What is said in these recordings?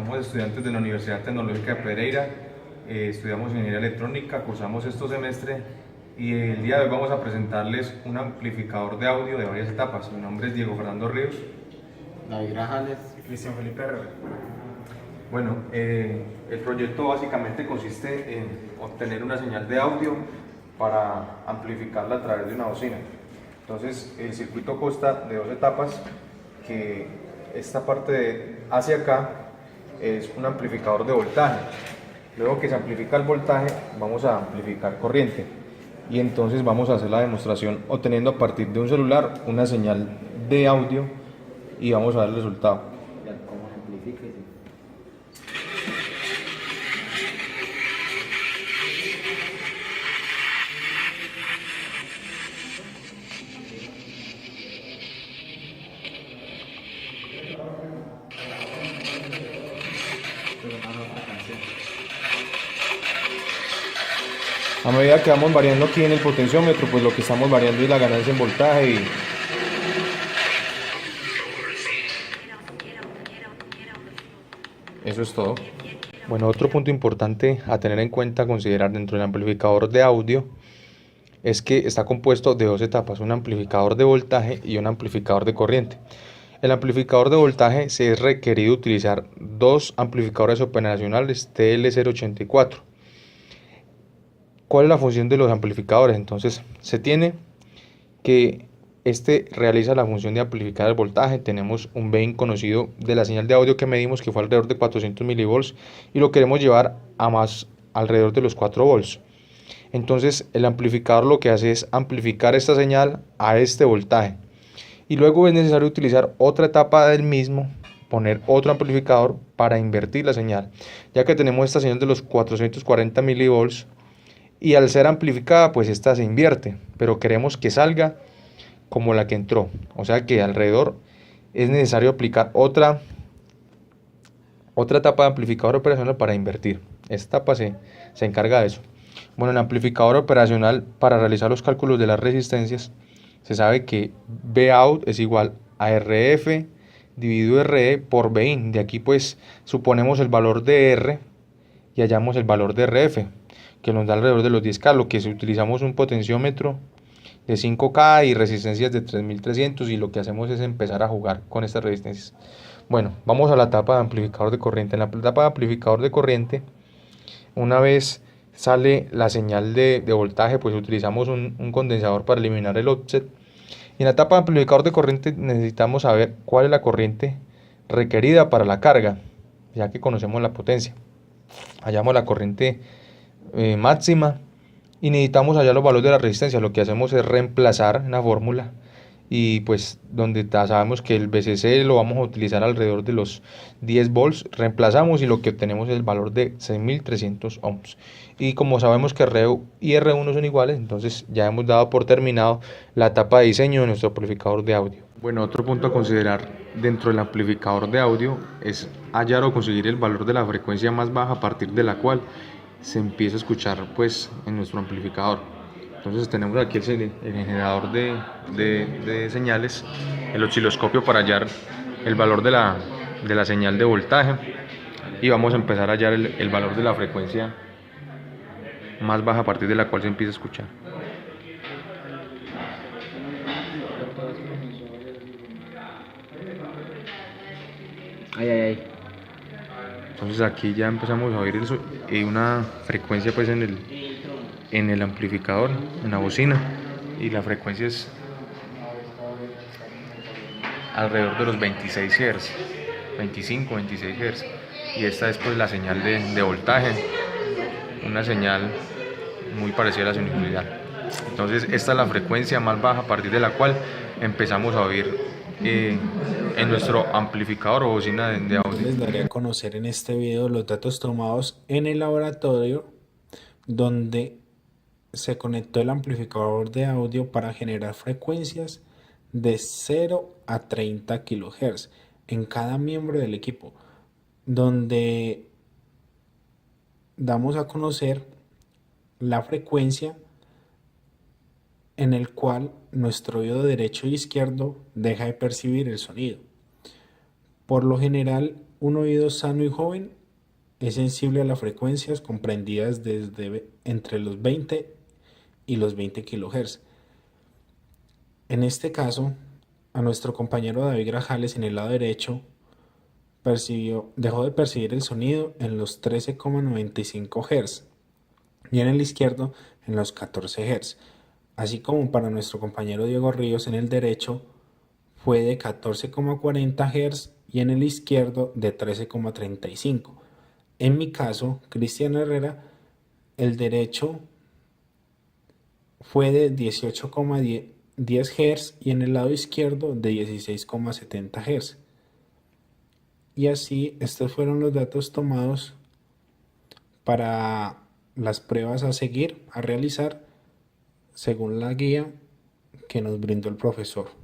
somos estudiantes de la Universidad Tecnológica de Pereira, estudiamos ingeniería electrónica, cursamos este semestre y el día de hoy vamos a presentarles un amplificador de audio de varias etapas. Mi nombre es Diego Fernando Ríos. David Grajales. Cristian Felipe Herrera. Bueno, el proyecto básicamente consiste en obtener una señal de audio para amplificarla a través de una bocina. Entonces, el circuito consta de dos etapas, que esta parte hacia acá es un amplificador de voltaje. Luego que se amplifica el voltaje, vamos a amplificar corriente. Y entonces vamos a hacer la demostración obteniendo a partir de un celular una señal de audio y vamos a ver el resultado. ¿Cómo se amplifica? A medida que vamos variando aquí en el potenciómetro, pues lo que estamos variando es la ganancia en voltaje y eso es todo. Bueno, otro punto importante a tener en cuenta, considerar dentro del amplificador de audio, es que está compuesto de dos etapas, un amplificador de voltaje y un amplificador de corriente. El amplificador de voltaje se es requerido utilizar dos amplificadores operacionales TL084. ¿Cuál es la función de los amplificadores? Entonces, se tiene que este realiza la función de amplificar el voltaje. Tenemos un gain conocido de la señal de audio que medimos, que fue alrededor de 400 milivolts, y lo queremos llevar a más, alrededor de los 4 volts. Entonces, el amplificador lo que hace es amplificar esta señal a este voltaje. Y luego es necesario utilizar otra etapa del mismo, poner otro amplificador para invertir la señal, ya que tenemos esta señal de los 440 milivolts, y al ser amplificada pues esta se invierte, pero queremos que salga como la que entró, o sea que alrededor es necesario aplicar otra etapa de amplificador operacional para invertir. Esta etapa se encarga de eso. Bueno, el amplificador operacional, para realizar los cálculos de las resistencias, se sabe que Vout es igual a RF dividido RE por Vin. De aquí pues suponemos el valor de R y hallamos el valor de RF, que nos da alrededor de los 10K, lo que si utilizamos un potenciómetro de 5K y resistencias de 3300, y lo que hacemos es empezar a jugar con estas resistencias. Bueno, vamos a la etapa de amplificador de corriente. En la etapa de amplificador de corriente, una vez sale la señal de voltaje, pues utilizamos un condensador para eliminar el offset. Y en la etapa de amplificador de corriente necesitamos saber cuál es la corriente requerida para la carga, ya que conocemos la potencia. Hallamos la corriente máxima y necesitamos hallar los valores de la resistencia. Lo que hacemos es reemplazar en la fórmula, y pues donde sabemos que el BCC lo vamos a utilizar alrededor de los 10 volts, reemplazamos y lo que obtenemos es el valor de 6300 ohms. Y como sabemos que RU y R1 son iguales, entonces ya hemos dado por terminado la etapa de diseño de nuestro amplificador de audio. Bueno, otro punto a considerar dentro del amplificador de audio es hallar o conseguir el valor de la frecuencia más baja a partir de la cual se empieza a escuchar pues en nuestro amplificador. Entonces tenemos aquí el generador de señales, el osciloscopio para hallar el valor de la señal de voltaje, y vamos a empezar a hallar el valor de la frecuencia más baja a partir de la cual se empieza a escuchar. Entonces aquí ya empezamos a oír una frecuencia pues en el amplificador, en la bocina, y la frecuencia es alrededor de los 26 Hz, 25, 26 Hz, y esta es pues la señal de voltaje, una señal muy parecida a la sinusoidal. Entonces esta es la frecuencia más baja a partir de la cual empezamos a oír en nuestro amplificador o bocina de audio. Les daré a conocer en este video los datos tomados en el laboratorio donde se conectó el amplificador de audio para generar frecuencias de 0 a 30 kHz en cada miembro del equipo, donde damos a conocer la frecuencia en el cual nuestro oído derecho e izquierdo deja de percibir el sonido. Por lo general, un oído sano y joven es sensible a las frecuencias comprendidas desde entre los 20 y los 20 kHz. En este caso, a nuestro compañero David Grajales en el lado derecho dejó de percibir el sonido en los 13,95 Hz y en el izquierdo en los 14 Hz, así como para nuestro compañero Diego Ríos en el derecho fue de 14,40 Hz y en el izquierdo de 13,35. En mi caso, Cristian Herrera, el derecho fue de 18,10 Hz y en el lado izquierdo de 16,70 Hz. Y así, estos fueron los datos tomados para las pruebas a seguir, a realizar, según la guía que nos brindó el profesor.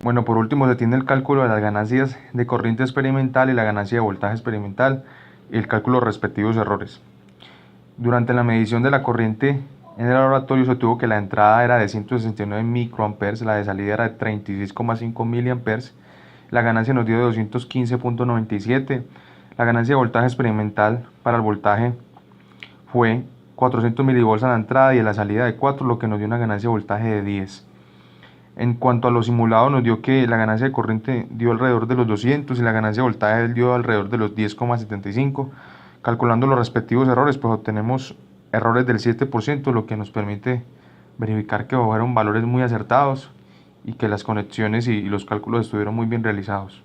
Bueno, por último se tiene el cálculo de las ganancias de corriente experimental y la ganancia de voltaje experimental y el cálculo de respectivos errores. Durante la medición de la corriente en el laboratorio se obtuvo que la entrada era de 169 microamperes, la de salida era de 36,5 miliamperes, la ganancia nos dio de 215,97, la ganancia de voltaje experimental para el voltaje fue 400 milivolts a la entrada y a la salida de 4, lo que nos dio una ganancia de voltaje de 10. En cuanto a los simulados, nos dio que la ganancia de corriente dio alrededor de los 200 y la ganancia de voltaje dio alrededor de los 10,75. Calculando los respectivos errores, pues obtenemos errores del 7%, lo que nos permite verificar que fueron valores muy acertados y que las conexiones y los cálculos estuvieron muy bien realizados.